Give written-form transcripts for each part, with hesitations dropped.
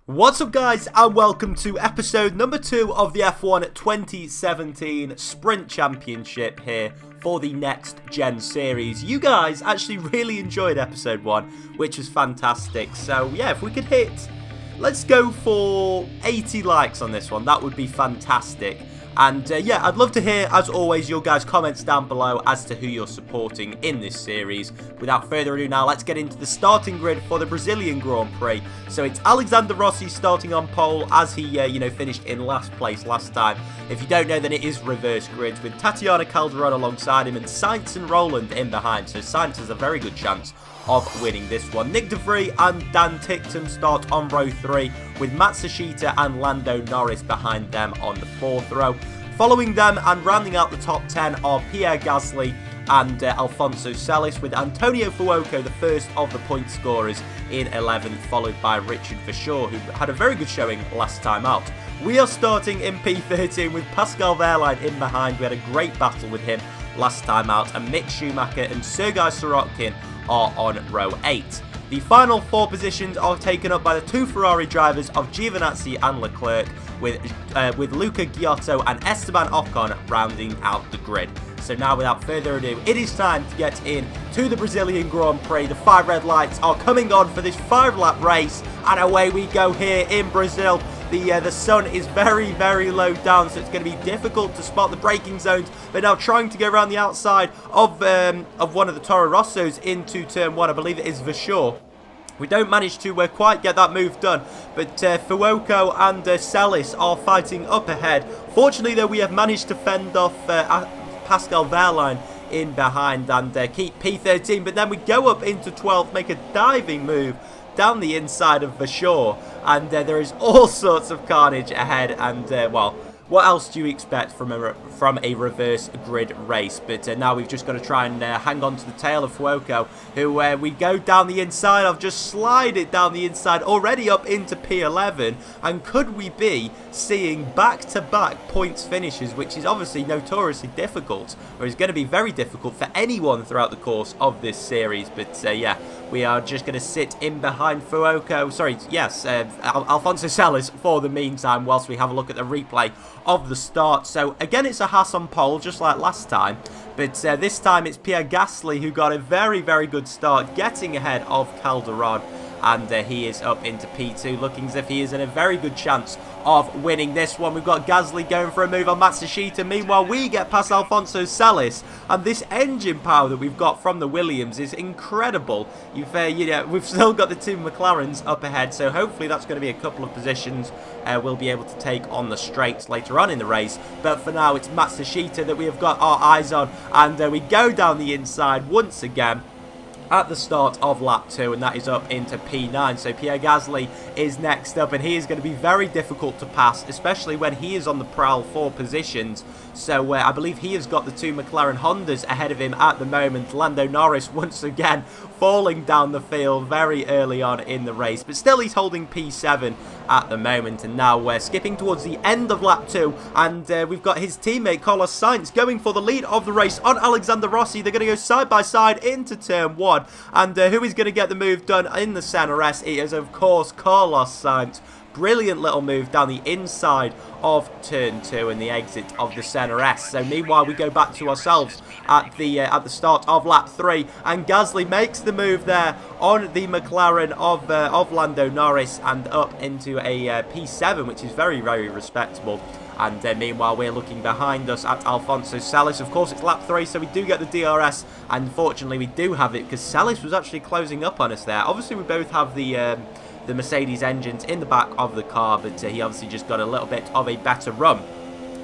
What's up guys, and welcome to episode number 2 of the F1 2017 Sprint Championship here for the Next Gen series. You guys actually really enjoyed episode 1, which was fantastic. So yeah, if we could hit, let's go for 80 likes on this one, that would be fantastic. And yeah, I'd love to hear, as always, your guys' comments down below as to who you're supporting in this series. Without further ado now, let's get into the starting grid for the Brazilian Grand Prix. So it's Alexander Rossi starting on pole as he, finished in last place last time. If you don't know, then it is reverse grids with Tatiana Calderon alongside him and Sainz and Roland in behind. So Sainz has a very good chance of winning this one. Nick De Vries and Dan Ticktum start on row 3 with Matsushita and Lando Norris behind them on the 4th row. Following them and rounding out the top 10 are Pierre Gasly and Alfonso Celis, with Antonio Fuoco the first of the point scorers in 11th, followed by Richard Verschoor, who had a very good showing last time out. We are starting in P13 with Pascal Wehrlein in behind. We had a great battle with him last time out, and Mick Schumacher and Sergei Sorokin are on row 8. The final 4 positions are taken up by the 2 Ferrari drivers of Giovinazzi and Leclerc, with Luca Giotto and Esteban Ocon rounding out the grid. So now, without further ado, it is time to get in to the Brazilian Grand Prix. The 5 red lights are coming on for this 5-lap race, and away we go here in Brazil. The sun is very, very low down, so it's going to be difficult to spot the braking zones. But now trying to go around the outside of one of the Toro Rossos into turn 1. I believe it is Verschoor. We don't manage to quite get that move done, but Fuoco and Celis are fighting up ahead. Fortunately, though, we have managed to fend off Pascal Wehrlein in behind and keep P13, but then we go up into 12th, make a diving move down the inside of Verschoor, and there is all sorts of carnage ahead, and well, what else do you expect from a reverse grid race? But now we've just got to try and hang on to the tail of Fuoco, who we go down the inside of, just slide it down the inside, already up into P11, and could we be seeing back-to-back points finishes, which is obviously notoriously difficult, or is going to be very difficult for anyone throughout the course of this series. But yeah, we are just going to sit in behind Fuoco, sorry, yes, Alfonso Celis for the meantime, whilst we have a look at the replay of the start. So again, it's a Haas on pole, just like last time, but this time it's Pierre Gasly who got a very, very good start, getting ahead of Calderon, and he is up into P2, looking as if he is in a very good chance of winning this one. We've got Gasly going for a move on Matsushita. Meanwhile, we get past Alfonso Celis, and this engine power that we've got from the Williams is incredible. We've still got the 2 McLarens up ahead, so hopefully that's going to be a couple of positions we'll be able to take on the straights later on in the race. But for now, it's Matsushita that we have got our eyes on, and we go down the inside once again at the start of lap 2, and that is up into P9. So Pierre Gasly is next up, and he is going to be very difficult to pass, especially when he is on the prowl for positions. So I believe he has got the 2 McLaren Hondas ahead of him at the moment. Lando Norris once again falling down the field very early on in the race, but still he's holding P7 at the moment. And now we're skipping towards the end of lap 2, and we've got his teammate Carlos Sainz going for the lead of the race on Alexander Rossi. They're going to go side by side into turn 1, and who is going to get the move done in the center S? It is, of course, Carlos Sainz. Brilliant little move down the inside of turn 2 and the exit of the center S. So meanwhile, we go back to ourselves at the start of lap 3, and Gasly makes the move there on the McLaren of Lando Norris and up into a P7, which is very, very respectable. And meanwhile, we're looking behind us at Alfonso Celis. Of course, it's lap 3, so we do get the DRS, and fortunately we do have it because Celis was actually closing up on us there. Obviously, we both have the Mercedes engines in the back of the car, but he obviously just got a little bit of a better run.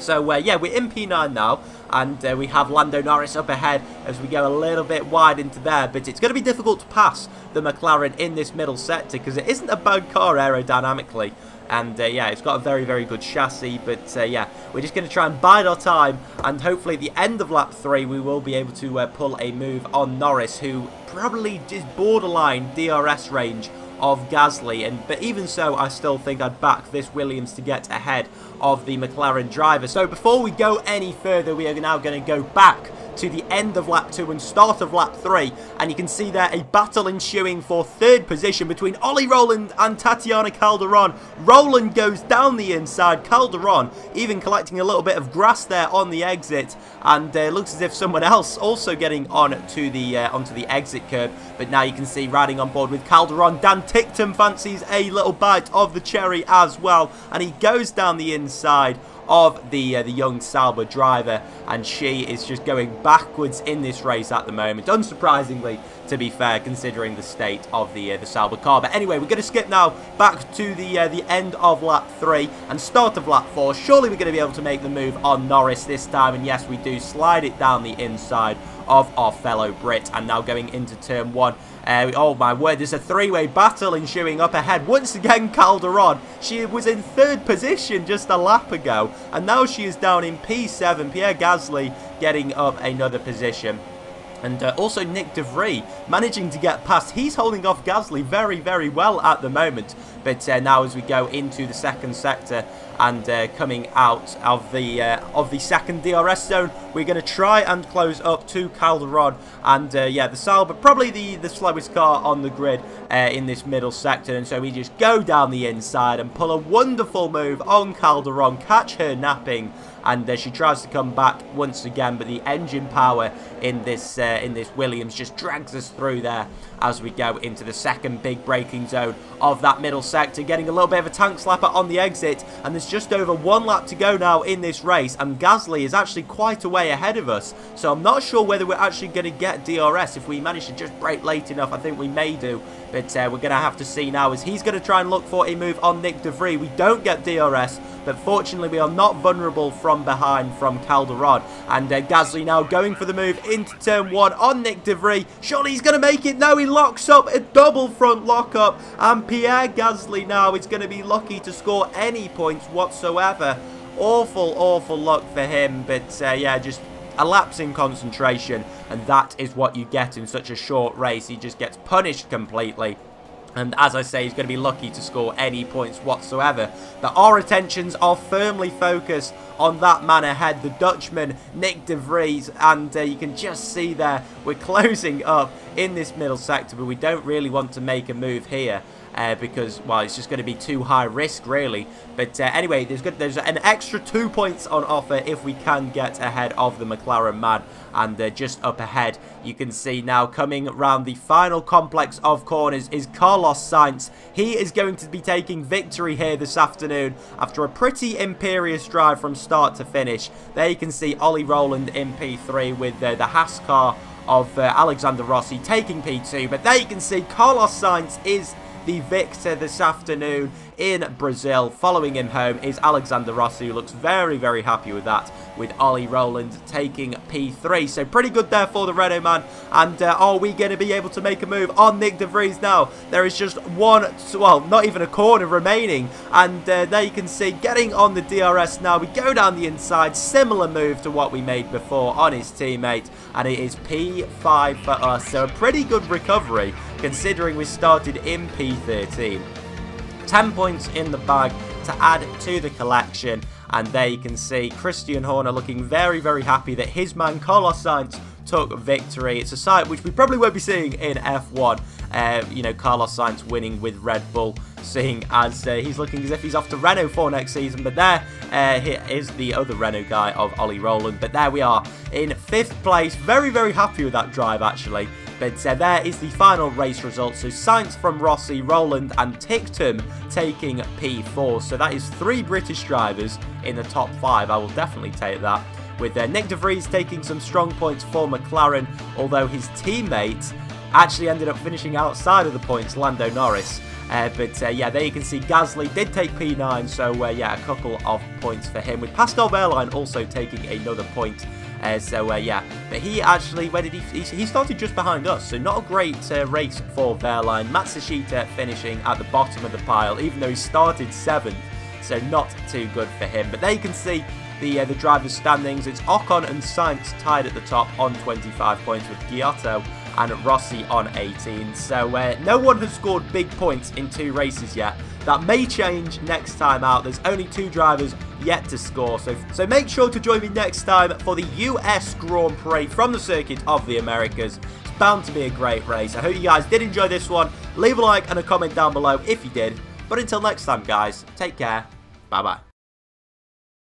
So yeah, we're in P9 now, and we have Lando Norris up ahead as we go a little bit wide into there, but it's going to be difficult to pass the McLaren in this middle sector because it isn't a bad car aerodynamically. And yeah, it's got a very, very good chassis, but yeah, we're just going to try and bide our time, and hopefully at the end of lap 3 we will be able to pull a move on Norris, who probably is borderline DRS range of Gasly, but even so, I still think I'd back this Williams to get ahead of the McLaren driver. So before we go any further, we are now going to go back to the end of lap 2 and start of lap 3. And you can see there a battle ensuing for third position between Ollie Rowland and Tatiana Calderon. Rowland goes down the inside, Calderon even collecting a little bit of grass there on the exit, and looks as if someone else also getting onto the exit curb. But now you can see riding on board with Calderon, Dan Ticktum fancies a little bite of the cherry as well, and he goes down the inside of the young Sauber driver, and she is just going backwards in this race at the moment, unsurprisingly, to be fair, considering the state of the Sauber car. But anyway, we're going to skip now back to the end of lap 3 and start of lap 4. Surely we're going to be able to make the move on Norris this time, and yes, we do slide it down the inside of our fellow Brit. And now going into turn 1. Oh my word, there's a three-way battle ensuing up ahead. Once again, Calderon. She was in third position just a lap ago, and now she is down in P7. Pierre Gasly getting up another position. And also Nick De Vries managing to get past. He's holding off Gasly very, very well at the moment. But now as we go into the second sector and coming out of the second DRS zone, we're going to try and close up to Calderon. And yeah, the Sauber, probably the slowest car on the grid in this middle sector. And so we just go down the inside and pull a wonderful move on Calderon, catch her napping. And she tries to come back once again, but the engine power in this Williams just drags us through there as we go into the second big braking zone of that middle sector, getting a little bit of a tank slapper on the exit. And there's just over 1 lap to go now in this race, and Gasly is actually quite a way ahead of us. So I'm not sure whether we're actually going to get DRS if we manage to just brake late enough. I think we may do. But we're going to have to see now as he's going to try and look for a move on Nick De Vries. We don't get DRS, but fortunately we are not vulnerable from behind from Calderon. And Gasly now going for the move into turn 1 on Nick De Vries. Surely he's going to make it. No, he locks up a double front lockup. And Pierre Gasly now is going to be lucky to score any points whatsoever. Awful, awful luck for him. But yeah, just a lapse in concentration, and that is what you get in such a short race. He just gets punished completely. And as I say, he's going to be lucky to score any points whatsoever. But our attentions are firmly focused on that man ahead, the Dutchman, Nick De Vries. And you can just see there, we're closing up in this middle sector, but we don't really want to make a move here. Because, well, it's just going to be too high risk, really. But anyway, there's an extra 2 points on offer if we can get ahead of the McLaren man. And just up ahead, you can see now coming around the final complex of corners is Carlos Sainz. He is going to be taking victory here this afternoon after a pretty imperious drive from start to finish. There you can see Ollie Rowland in P3 with the Haas car of Alexander Rossi taking P2. But there you can see Carlos Sainz is the victor this afternoon in Brazil. Following him home is Alexander Rossi, who looks very, very happy with that, with Ollie Rowland taking P3. So pretty good there for the Renault man. And are we going to be able to make a move on Nick De Vries now? There is just one, well, not even a corner remaining. And there you can see getting on the DRS now. We go down the inside, similar move to what we made before on his teammate. And it is P5 for us. So a pretty good recovery, considering we started in P13. 10 points in the bag to add to the collection. And there you can see Christian Horner looking very, very happy that his man Carlos Sainz took victory. It's a sight which we probably won't be seeing in F1. You know, Carlos Sainz winning with Red Bull, seeing as he's looking as if he's off to Renault for next season. But there is the other Renault guy of Ollie Rowland. But there we are in 5th place. Very, very happy with that drive, actually. But there is the final race result. So Sainz from Rossi, Rowland and Ticktum taking P4. So that is 3 British drivers in the top 5. I will definitely take that. With Nick De Vries taking some strong points for McLaren, although his teammate actually ended up finishing outside of the points, Lando Norris. But yeah, there you can see Gasly did take P9, so yeah, a couple of points for him. With Pascal Wehrlein also taking another point. So yeah, but he actually, where did he started just behind us, so not a great race for Wehrlein. Matsushita finishing at the bottom of the pile, even though he started 7th, so not too good for him. But there you can see the drivers' standings. It's Ocon and Sainz tied at the top on 25 points, with Giotto and Rossi on 18. So no one has scored big points in 2 races yet. That may change next time out. There's only 2 drivers yet to score. So make sure to join me next time for the US Grand Prix from the Circuit of the Americas. It's bound to be a great race. I hope you guys did enjoy this one. Leave a like and a comment down below if you did. But until next time, guys, take care. Bye-bye.